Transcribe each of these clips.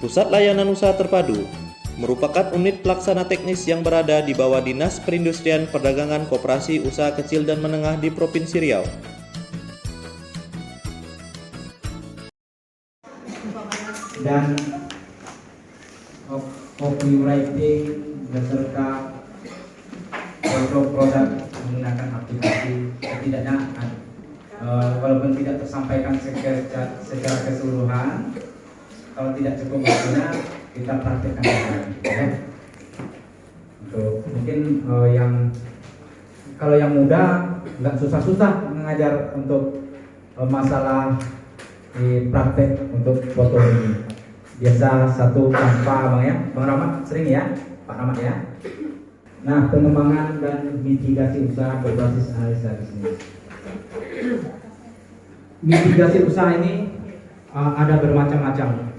Pusat Layanan Usaha Terpadu merupakan unit pelaksana teknis yang berada di bawah Dinas Perindustrian Perdagangan Koperasi Usaha Kecil dan Menengah di Provinsi Riau. Dan copywriting beserta produk menggunakan aplikasi, setidaknya walaupun tidak tersampaikan secara keseluruhan, kalau tidak cukup waktunya kita praktekkan lagi, ya. Untuk mungkin kalau yang muda nggak susah-susah mengajar untuk masalah di praktek untuk foto ini. Biasa satu tanpa Bang ya, Bang Rahmat sering ya, Pak Rahmat ya. Nah, pengembangan dan mitigasi usaha berbasis analisa bisnis. Mitigasi usaha ini ada bermacam-macam.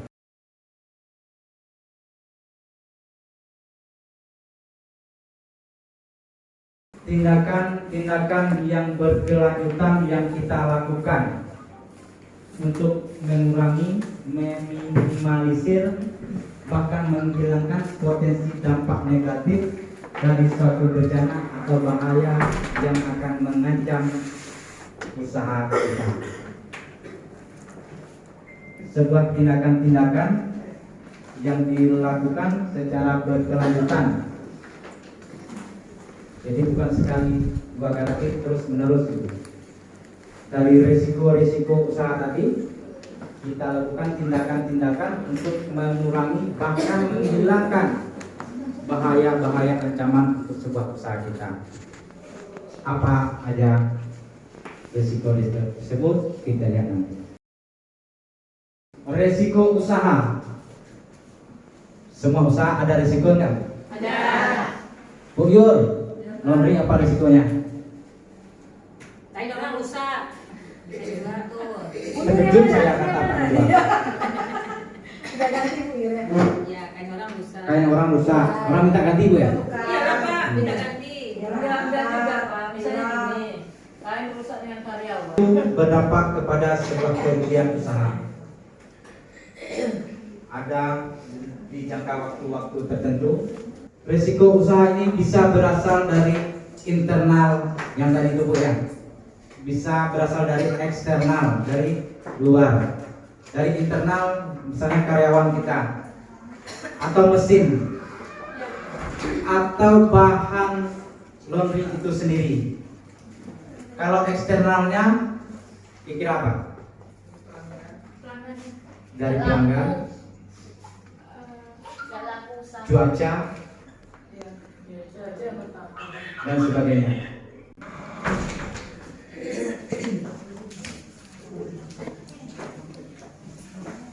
Tindakan-tindakan yang berkelanjutan yang kita lakukan untuk mengurangi, meminimalisir, bahkan menghilangkan potensi dampak negatif dari suatu bencana atau bahaya yang akan mengancam usaha kita. Sebuah tindakan-tindakan yang dilakukan secara berkelanjutan. Jadi bukan sekali dua kali terus menerus gitu. Dari risiko-risiko usaha tadi kita lakukan tindakan-tindakan untuk mengurangi bahkan menghilangkan bahaya-bahaya ancaman untuk sebuah usaha kita. Apa aja risiko tersebut kita lihat nanti. Risiko usaha. Semua usaha ada risiko enggak? Ada. Bu Yur, Nondri apa risikonya? Lain orang rusak. Terkejut saya katakan dua. Sudah ganti Bu Yur ya? Ya, kain orang rusak. Kayak orang rusak, orang minta ganti Bu ya? Iya Pak, minta ganti. Enggak juga Pak. Misalnya gini, kain rusak dengan karyawan. Berdampak kepada sebuah kerugian usaha. Ada di jangka waktu-waktu tertentu. Risiko usaha ini bisa berasal dari internal yang tadi itu Bu ya. Bisa berasal dari eksternal, dari luar. Dari internal misalnya karyawan kita, atau mesin, atau bahan laundry itu sendiri. Kalau eksternalnya kira-kira apa? Dari pelanggan, cuaca, dan sebagainya.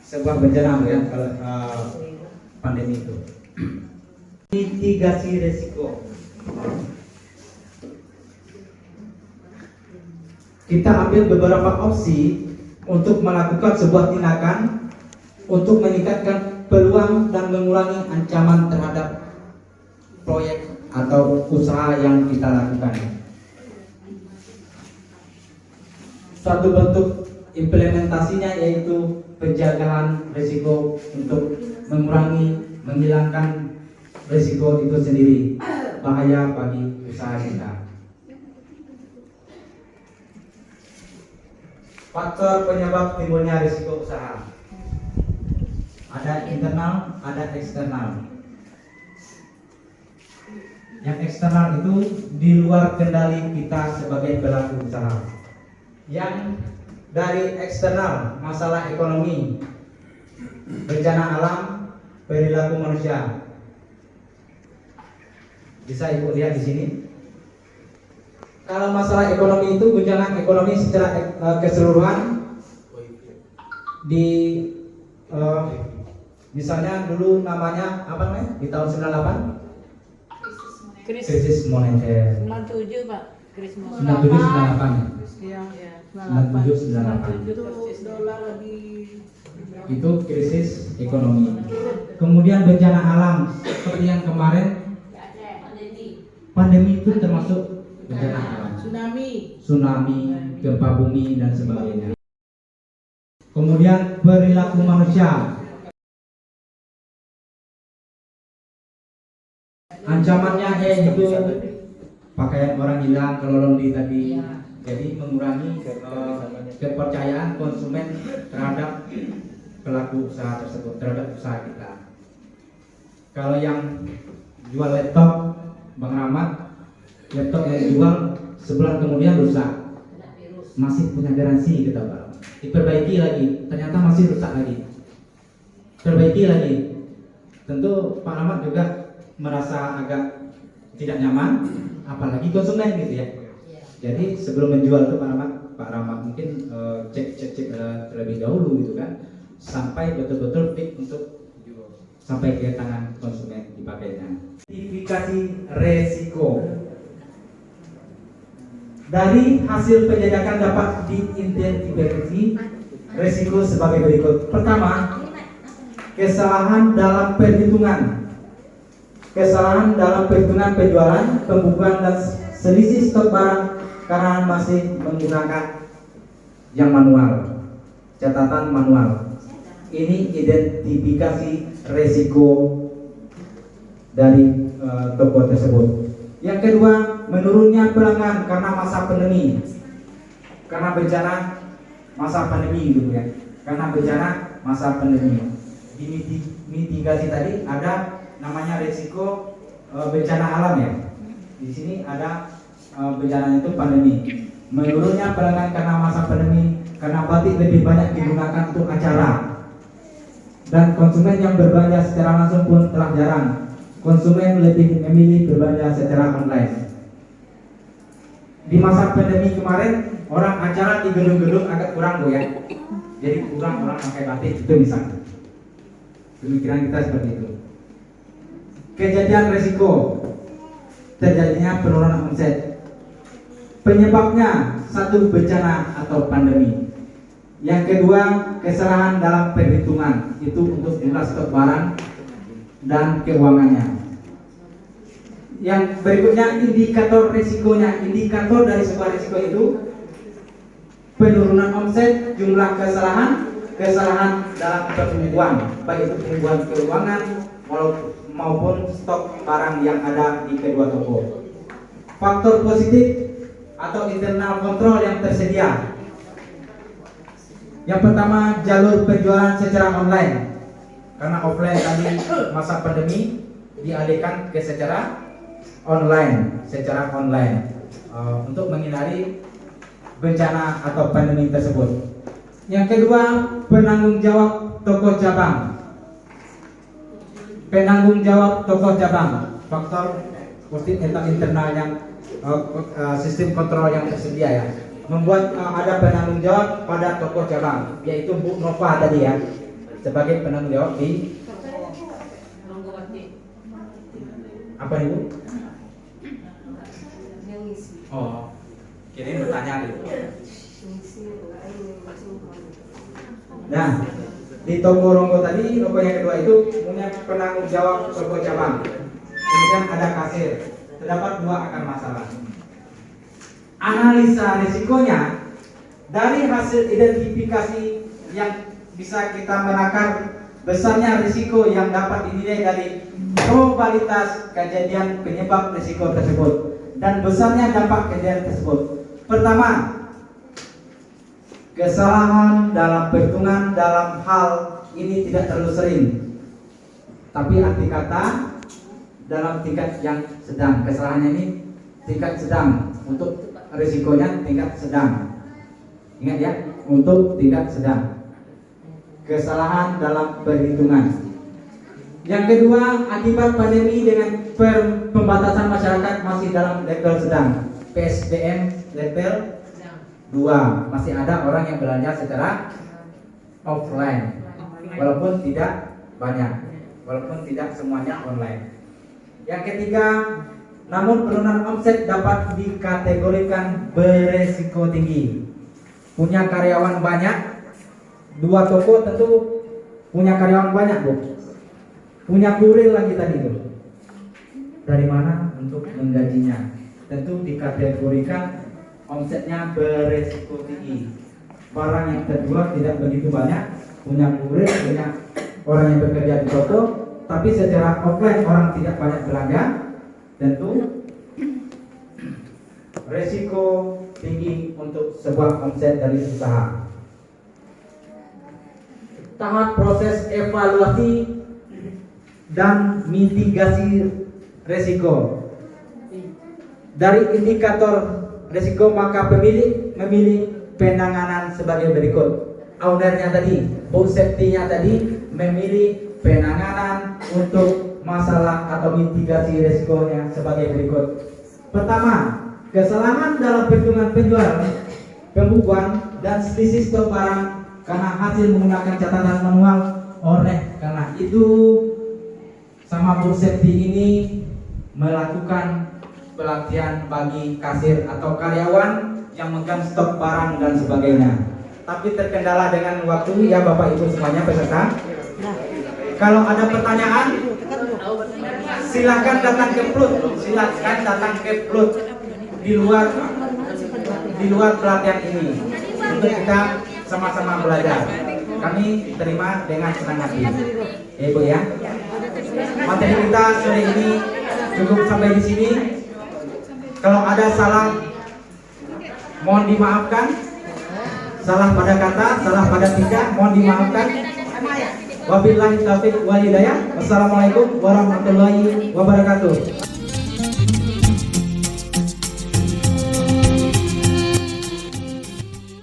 Sebuah bencana ya kalau pandemi itu. Mitigasi risiko. Kita ambil beberapa opsi untuk melakukan sebuah tindakan untuk meningkatkan peluang dan mengurangi ancaman terhadap proyek atau usaha yang kita lakukan. Suatu bentuk implementasinya yaitu penjagaan risiko untuk mengurangi, menghilangkan risiko itu sendiri, bahaya bagi usaha kita. Faktor penyebab timbulnya risiko usaha. Ada internal, ada eksternal. Yang eksternal itu di luar kendali kita sebagai pelaku usaha. Yang dari eksternal, masalah ekonomi, bencana alam, perilaku manusia. Bisa Ibu lihat di sini. Kalau masalah ekonomi itu guncangan ekonomi secara keseluruhan di misalnya dulu namanya apa namanya di tahun 98 krisis moneter. 97 Pak. Krisis 97 98. Iya. 97 98. Itu dolar lagi. Itu krisis ekonomi. Kemudian bencana alam seperti yang kemarin pandemi itu termasuk bencana alam. Tsunami, gempa bumi dan sebagainya. Kemudian perilaku manusia Ancamannya itu pakaian orang hilang, kelolong tadi. Iya. Jadi mengurangi kepercayaan konsumen terhadap pelaku usaha tersebut, terhadap usaha kita. Kalau yang jual laptop, Bang Rahmat, laptop yang dijual sebulan kemudian rusak, Kena virus. masih punya garansi kita Bang. Diperbaiki lagi, ternyata masih rusak lagi. Perbaiki lagi. Tentu Pak Rahmat juga merasa agak tidak nyaman, apalagi konsumen gitu ya. Iya. Jadi sebelum menjual itu Pak Rahmat mungkin cek terlebih dahulu gitu kan, sampai betul-betul fit untuk sampai ke tangan konsumen dipakainya. Identifikasi resiko. Dari hasil penjajakan dapat diidentifikasi resiko sebagai berikut. Pertama, kesalahan dalam perhitungan. Kesalahan dalam perhitungan penjualan, pembukuan dan selisih stok barang karena masih menggunakan yang manual, catatan manual. Ini identifikasi resiko dari toko tersebut. Yang kedua, menurunnya pelanggan karena masa pandemi, karena bencana masa pandemi gitu ya, karena bencana masa pandemi. Di mitigasi tadi ada namanya resiko bencana alam ya. Di sini ada bencana itu pandemi. Menurunnya pelanggan karena masa pandemi, karena batik lebih banyak digunakan untuk acara. Dan konsumen yang berbelanja secara langsung pun telah jarang. Konsumen lebih memilih berbelanja secara online. Di masa pandemi kemarin, orang acara di gedung-gedung agak kurang Bu ya. Jadi kurang orang pakai batik itu misalnya. Pemikiran kita seperti itu. Kejadian resiko terjadinya penurunan omset. Penyebabnya satu bencana atau pandemi. Yang kedua, kesalahan dalam perhitungan, itu untuk jumlah stok barang dan keuangannya. Yang berikutnya indikator risikonya. Indikator dari sebuah risiko itu penurunan omset, jumlah kesalahan dalam pembukuan, baik itu pembukuan keuangan maupun stok barang yang ada di kedua toko. Faktor positif atau internal kontrol yang tersedia. Yang pertama, jalur penjualan secara online. Karena offline tadi masa pandemi dialihkan ke secara online, untuk menghindari bencana atau pandemi tersebut. Yang kedua, penanggung jawab toko cabang. Penanggung jawab toko cabang, faktor positif atau internal yang sistem kontrol yang tersedia ya, membuat ada penanggung jawab pada toko cabang, yaitu Bu Nova tadi ya, sebagai penanggung jawab di Nunggu batik. apa nih Bu? Oh, kirain bertanya gitu. Nah, di toko Ronggo tadi, toko yang kedua itu punya penanggung jawab toko cabang. Kemudian ada kasir. Terdapat dua akar masalah. Analisa risikonya dari hasil identifikasi yang bisa kita menakar besarnya risiko yang dapat dinilai dari probabilitas kejadian penyebab risiko tersebut dan besarnya dampak kejadian tersebut. Pertama, kesalahan dalam perhitungan dalam hal ini tidak terlalu sering, tapi arti kata dalam tingkat yang sedang. Kesalahannya ini tingkat sedang, untuk risikonya tingkat sedang. Ingat ya, untuk tingkat sedang. Kesalahan dalam perhitungan. Yang kedua, akibat pandemi dengan pembatasan masyarakat masih dalam level sedang. PSBM level 2. Masih ada orang yang belanja secara offline, walaupun tidak banyak, walaupun tidak semuanya online. Yang ketiga, namun penurunan omset dapat dikategorikan beresiko tinggi. Punya karyawan banyak, dua toko tentu punya karyawan banyak Bu. Punya kurir lagi tadi tuh. Dari mana untuk menggajinya? Tentu dikategorikan omsetnya beresiko tinggi. Barang yang terjual tidak begitu banyak, punya kurir, punya orang yang bekerja di toko, tapi secara offline orang tidak banyak belanja, Tentu resiko tinggi untuk sebuah omset dari usaha. Tahap proses evaluasi dan mitigasi resiko. Dari indikator resiko maka pemilik memilih penanganan sebagai berikut. Ownernya tadi, food safety-nya tadi memilih penanganan untuk masalah atau mitigasi resikonya sebagai berikut. Pertama, kesalahan dalam perhitungan penjualan, pembukuan dan selisih stok barang karena hasil menggunakan catatan manual. Oleh karena itu, sama food safety ini melakukan pelatihan bagi kasir atau karyawan yang megang stok barang dan sebagainya. Tapi terkendala dengan waktu ya Bapak Ibu semuanya peserta. Kalau ada pertanyaan, silakan datang ke Plut, silakan datang ke Plut di luar pelatihan ini untuk kita sama-sama belajar. Kami terima dengan senang hati. Ya Ibu ya. Materi kita sore ini cukup sampai di sini. Kalau ada salah, mohon dimaafkan. Salah pada kata, salah pada tingkah, mohon dimaafkan. Wabillahi taufiq wal hidayah. Wassalamualaikum warahmatullahi wabarakatuh.